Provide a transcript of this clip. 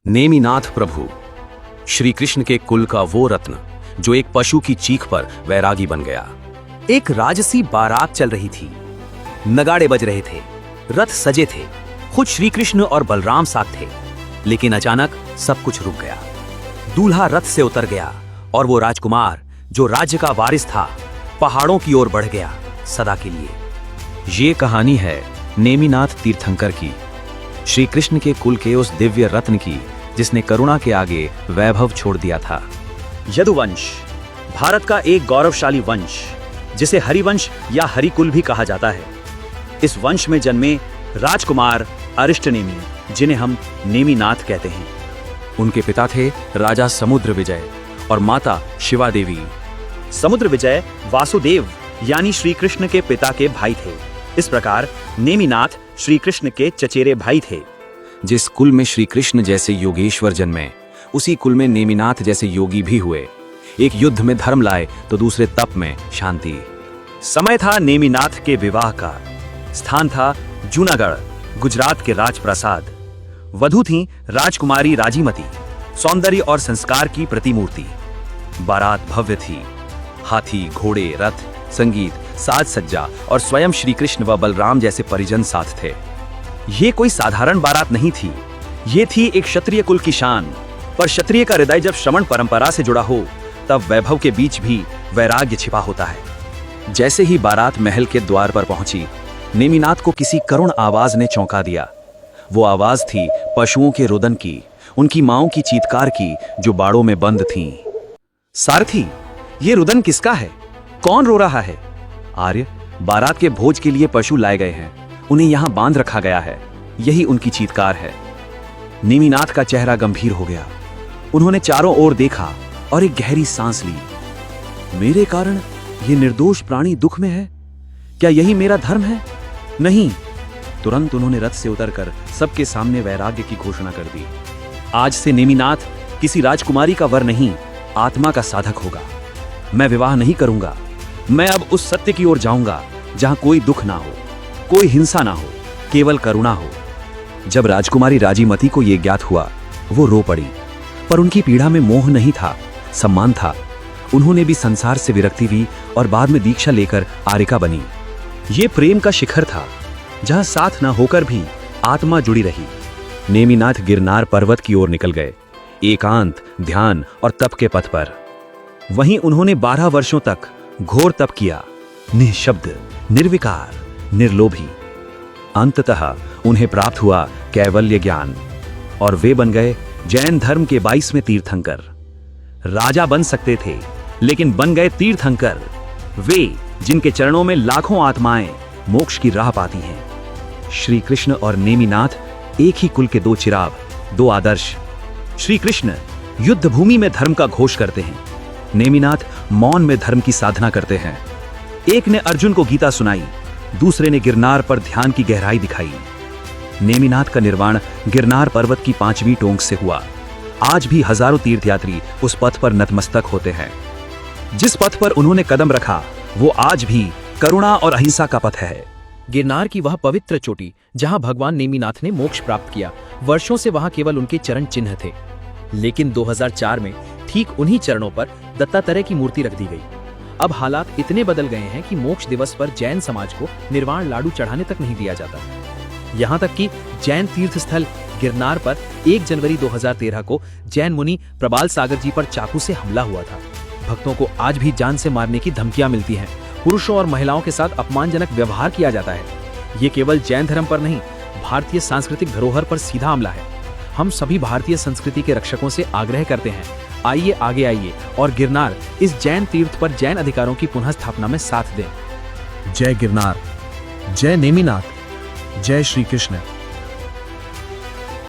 नेमिनाथ प्रभु श्री कृष्ण के कुल का वो रत्न जो एक पशु की चीख पर वैरागी बन गया। एक राजसी बारात चल रही थी, नगाड़े बज रहे थे, रथ सजे थे, खुद श्री कृष्ण और बलराम साथ थे। लेकिन अचानक सब कुछ रुक गया। दूल्हा रथ से उतर गया और वो राजकुमार जो राज्य का वारिस था पहाड़ों की ओर बढ़ गया सदा के लिए। ये कहानी है नेमिनाथ तीर्थंकर की, श्री कृष्ण के कुल के उस दिव्य रत्न की जिसने करुणा के आगे वैभव छोड़ दिया था। यदुवंश भारत का एक गौरवशाली वंश जिसे हरिवंश या हरिकुल भी कहा जाता है। इस वंश में जन्मे राजकुमार अरिष्टनेमि जिन्हें हम नेमिनाथ कहते हैं। उनके पिता थे राजा समुद्र विजय और माता शिवा देवी। समुद्र विजय वासुदेव यानी श्री कृष्ण के पिता के भाई थे। इस प्रकार नेमिनाथ श्री कृष्ण के चचेरे भाई थे। जिस कुल में श्री कृष्ण जैसे योगेश्वर जन्मे, उसी कुल में नेमिनाथ जैसे योगी भी हुए। एक युद्ध में धर्म लाए तो दूसरे तप में शांति। समय था नेमिनाथ के विवाह का। स्थान था जूनागढ़, गुजरात के राजप्रासाद। वधू थी राजकुमारी राजीमती, सौंदर्य और संस्कार की प्रतिमूर्ति। बारात भव्य थी। हाथी, घोड़े, रथ, संगीत, साज सज्जा और स्वयं श्री कृष्ण व बलराम जैसे परिजन साथ थे। ये कोई साधारण बारात नहीं थी, ये थी एक क्षत्रिय कुल की शान। पर क्षत्रिय का हृदय जब श्रमण परंपरा से जुड़ा हो तब वैभव के बीच भी वैराग्य छिपा होता है। जैसे ही बारात महल के द्वार पर पहुंची, नेमिनाथ को किसी करुण आवाज ने चौंका दिया। वो आवाज थी पशुओं के रुदन की, उनकी माओं की चीत्कार की जो बाड़ों में बंद थीं। सारथी, ये रुदन किसका है? कौन रो रहा है? आर्य, बारात के भोज के लिए पशु लाए गए हैं, उन्हें यहां बांध रखा गया है, यही उनकी चीत्कार है। नेमिनाथ का चेहरा गंभीर हो गया। उन्होंने चारों ओर देखा और एक गहरी सांस ली। मेरे कारण ये निर्दोष प्राणी दुख में है, क्या यही मेरा धर्म है? नहीं। तुरंत उन्होंने रथ से उतरकर सबके सामने वैराग्य की घोषणा कर दी। आज से नेमिनाथ किसी राजकुमारी का वर नहीं, आत्मा का साधक होगा। मैं विवाह नहीं करूंगा। मैं अब उस सत्य की ओर जाऊंगा जहां कोई दुख ना हो, कोई हिंसा ना हो, केवल करुणा हो। जब राजकुमारी राजीमती को यह ज्ञात हुआ, वो रो पड़ी। पर उनकी पीड़ा में मोह नहीं था, सम्मान था। उन्होंने भी संसार से विरक्ति ली और बाद में दीक्षा लेकर आर्यिका बनी। ये प्रेम का शिखर था जहां साथ ना होकर भी आत्मा जुड़ी रही। नेमिनाथ गिरनार पर्वत की ओर निकल गए, एकांत, ध्यान और तप के पथ पर। वहीं उन्होंने 12 वर्षों तक घोर तप किया, निःशब्द, निर्विकार, निर्लोभी। अंततः उन्हें प्राप्त हुआ कैवल्य ज्ञान और वे बन गए जैन धर्म के 22वें तीर्थंकर। राजा बन सकते थे लेकिन बन गए तीर्थंकर, वे जिनके चरणों में लाखों आत्माएं मोक्ष की राह पाती हैं। श्री कृष्ण और नेमिनाथ एक ही कुल के दो चिराग, दो आदर्श। श्री कृष्ण युद्ध भूमि में धर्म का घोष करते हैं, नेमिनाथ मौन में धर्म की साधना करते हैं। एक ने अर्जुन को गीता सुनाई, दूसरे ने गिरनार पर ध्यान की गहराई दिखाई। नेमिनाथ का निर्वाण गिरनार पर्वत की 5वीं टोंक से हुआ। आज भी हजारों तीर्थयात्री उस पथ पर नतमस्तक होते हैं। जिस पथ पर उन्होंने कदम रखा वो आज भी करुणा और अहिंसा का पथ है। गिरनार की वह पवित्र चोटी जहां भगवान नेमिनाथ ने मोक्ष प्राप्त किया, वर्षों से वहां केवल उनके चरण चिन्ह थे। लेकिन 2004 में ठीक उन्हीं चरणों पर दत्तात्रेय की मूर्ति रख दी गई। अब हालात इतने बदल गए हैं कि मोक्ष दिवस पर जैन समाज को निर्वाण लाडू चढ़ाने तक नहीं दिया जाता। यहाँ तक कि जैन तीर्थ स्थल गिरनार पर 1 जनवरी 2013 को जैन मुनि प्रबाल सागर जी पर चाकू से हमला हुआ था। भक्तों को आज भी जान से मारने की धमकियां मिलती हैं। पुरुषों और महिलाओं के साथ अपमानजनक व्यवहार किया जाता है। ये केवल जैन धर्म पर नहीं, भारतीय सांस्कृतिक धरोहर पर सीधा हमला है। हम सभी भारतीय संस्कृति के रक्षकों से आग्रह करते हैं, आइए आगे आइए और गिरनार इस जैन तीर्थ पर जैन अधिकारों की पुनः स्थापना में साथ दें। जय गिरनार, जय नेमिनाथ, जय श्री कृष्ण।